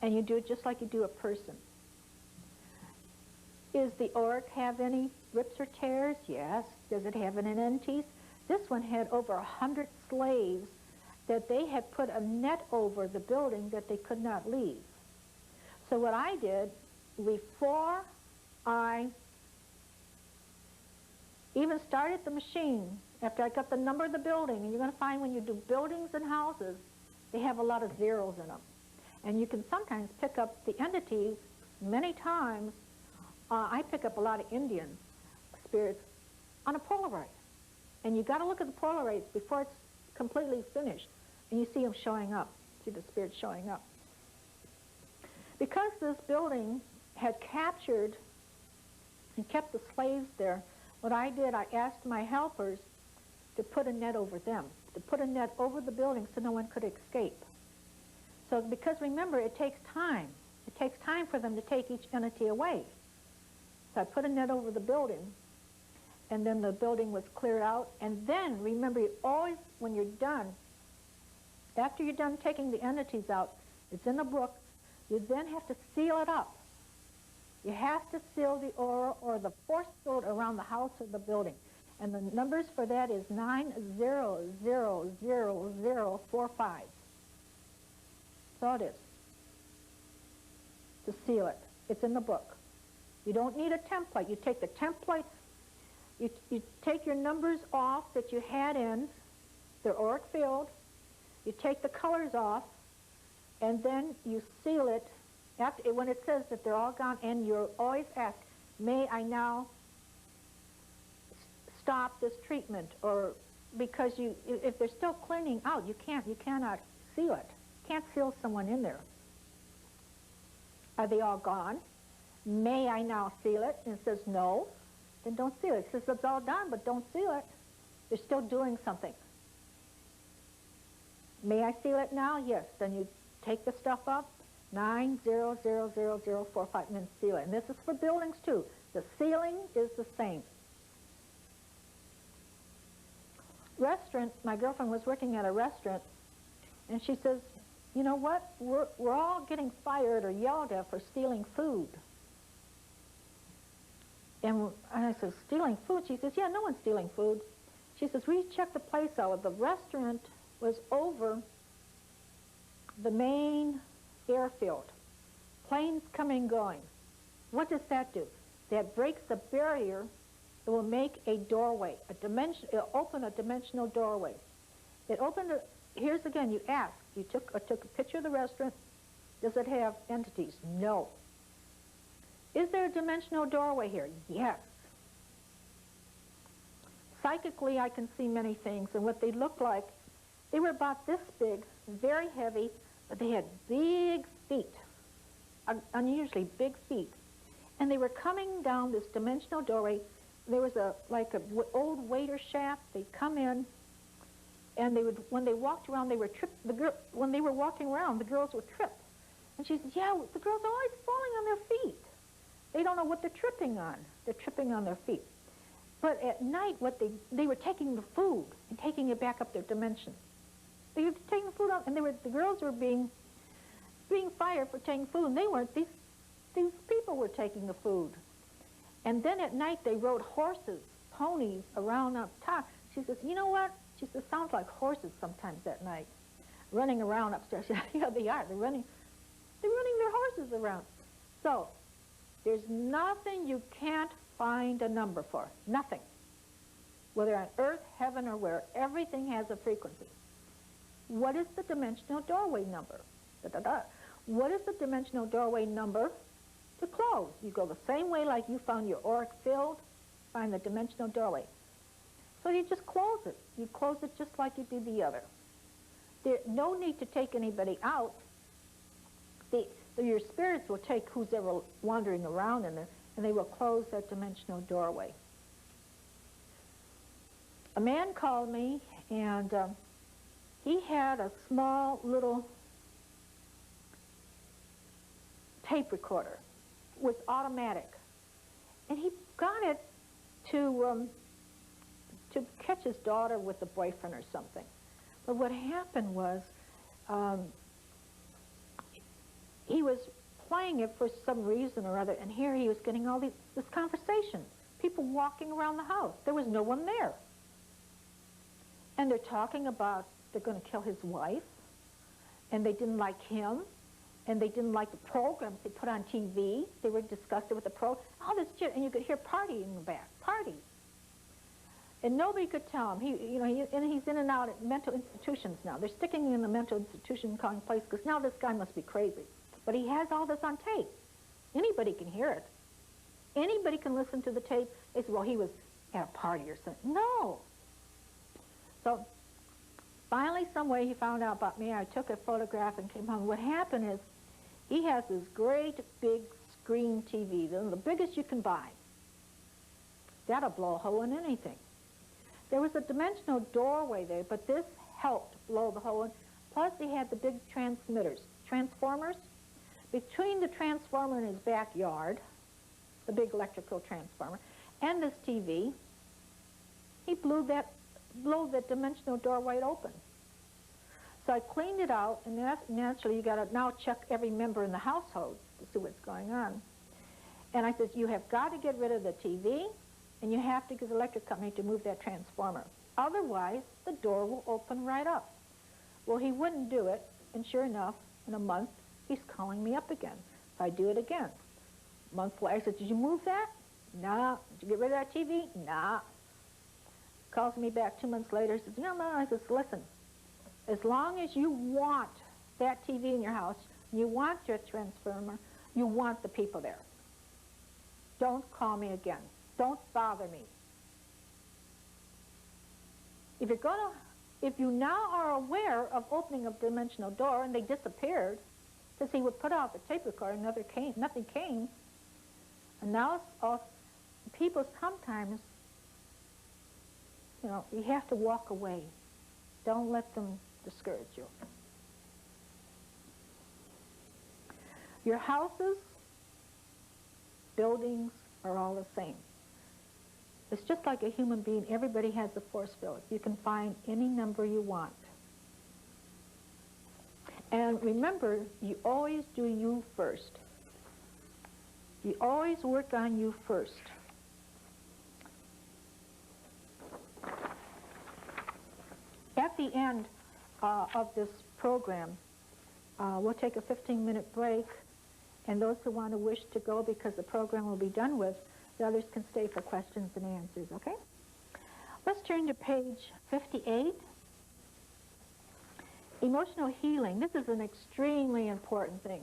And you do it just like you do a person. Does the auric have any rips or tears? Yes. Does it have any entities? This one had over 100 slaves that they had put a net over the building that they could not leave. So what I did, before I even started the machine, after I got the number of the building, and you're going to find when you do buildings and houses, they have a lot of zeros in them. And you can sometimes pick up the entities many times. I pick up a lot of Indian spirits on a Polaroid. And you got to look at the Polaroids before it's completely finished. And you see them showing up, see the spirits showing up. Because this building had captured and kept the slaves there, what I did, I asked my helpers to put a net over them, to put a net over the building so no one could escape. So because remember, it takes time. It takes time for them to take each entity away. So I put a net over the building, and then the building was cleared out. And then, remember, you always, when you're done, after you're done taking the entities out, it's in the book, you then have to seal it up. You have to seal the aura or the force field around the house or the building. And the numbers for that is 9000045. That's all it is, to seal it. It's in the book. You don't need a template. You take the template, you take your numbers off that you had in the auric field, you take the colors off, and then you seal it after, when it says that they're all gone, and you're always asked, may I now stop this treatment? Or because if they're still cleaning out, you cannot seal it. You can't seal someone in there. Are they all gone? May I now seal it? And it says no, then don't seal it. It says it's all done, but don't seal it. They're still doing something. May I seal it now? Yes. Then you take the stuff up, 9000045, and then seal it. And this is for buildings too. The sealing is the same. Restaurant, my girlfriend was working at a restaurant, and she says, you know what, we're all getting fired or yelled at for stealing food. And I said, stealing food? She says, yeah, no one's stealing food. She says, we checked the place out. The restaurant was over the main airfield. Planes coming and going. What does that do? That breaks the barrier. It will make a doorway, it'll open a dimensional doorway. It opened here's again, you ask, I took a picture of the restaurant. Does it have entities? No. Is there a dimensional doorway here? Yes. Psychically, I can see many things, and what they look like, they were about this big, very heavy, but they had big feet, unusually big feet. And they were coming down this dimensional doorway. There was like an old waiter shaft. They'd come in, and they would, when they walked around, they were tripped. When they were walking around, the girls would trip. And she said, yeah, the girls are always falling on their feet. They don't know what they're tripping on. They're tripping on their feet. But at night, they were taking the food and taking it back up their dimension. They were taking the food out, and the girls were being fired for taking food, and they weren't. These people were taking the food. And then at night, they rode horses, ponies around up top. She says, you know what? She says, sounds like horses sometimes at night, running around upstairs. Yeah, they are. They're running their horses around. So there's nothing you can't find a number for. Nothing. Whether on earth, heaven, or where, everything has a frequency. What is the dimensional doorway number? What is the dimensional doorway number to close? You go the same way like you found your auric field, find the dimensional doorway. So you just close it. You close it just like you did the other. There's no need to take anybody out. Your spirits will take who's ever wandering around in there, and they will close that dimensional doorway. A man called me, and he had a small little tape recorder with automatic, and he got it to catch his daughter with a boyfriend or something. But what happened was he was playing it for some reason or other, and here he was getting all this conversation. People walking around the house. There was no one there. And they're talking about they're going to kill his wife, and they didn't like him, and they didn't like the programs they put on TV. They were disgusted with the all this shit, and you could hear party in the back, party. And nobody could tell him. He's in and out at mental institutions now. They're sticking him in the mental institution calling place because now this guy must be crazy. But he has all this on tape. Anybody can hear it. Anybody can listen to the tape. They say, well, he was at a party or something. No. So finally, some way he found out about me. I took a photograph and came home. What happened is he has this great big screen TV, the biggest you can buy. That'll blow a hole in anything. There was a dimensional doorway there, but this helped blow the hole in. Plus, he had the big transformers. Between the transformer in his backyard, the big electrical transformer, and this TV, he blew that dimensional door wide open. So I cleaned it out, and naturally you got to now check every member in the household to see what's going on. And I said, you have got to get rid of the TV, and you have to get the electric company to move that transformer. Otherwise, the door will open right up. Well, he wouldn't do it, and sure enough, in a month, he's calling me up again. So I do it again. A month later, I said, did you move that? Nah. Did you get rid of that TV? Nah. Calls me back 2 months later, says, no. I says, listen, as long as you want that TV in your house, you want your transformer, you want the people there. Don't call me again. Don't bother me. If you now are aware of opening a dimensional door and they disappeared, because he would put out the tape recorder, nothing came, and now people sometimes, you have to walk away. Don't let them discourage you. Your houses, buildings are all the same. It's just like a human being. Everybody has a force field. You can find any number you want. And remember, you always do you first. You always work on you first. At the end of this program, we'll take a 15-minute break, and those who want to wish to go because the program will be done with, the others can stay for questions and answers, okay? Let's turn to page 58. Emotional healing. This is an extremely important thing.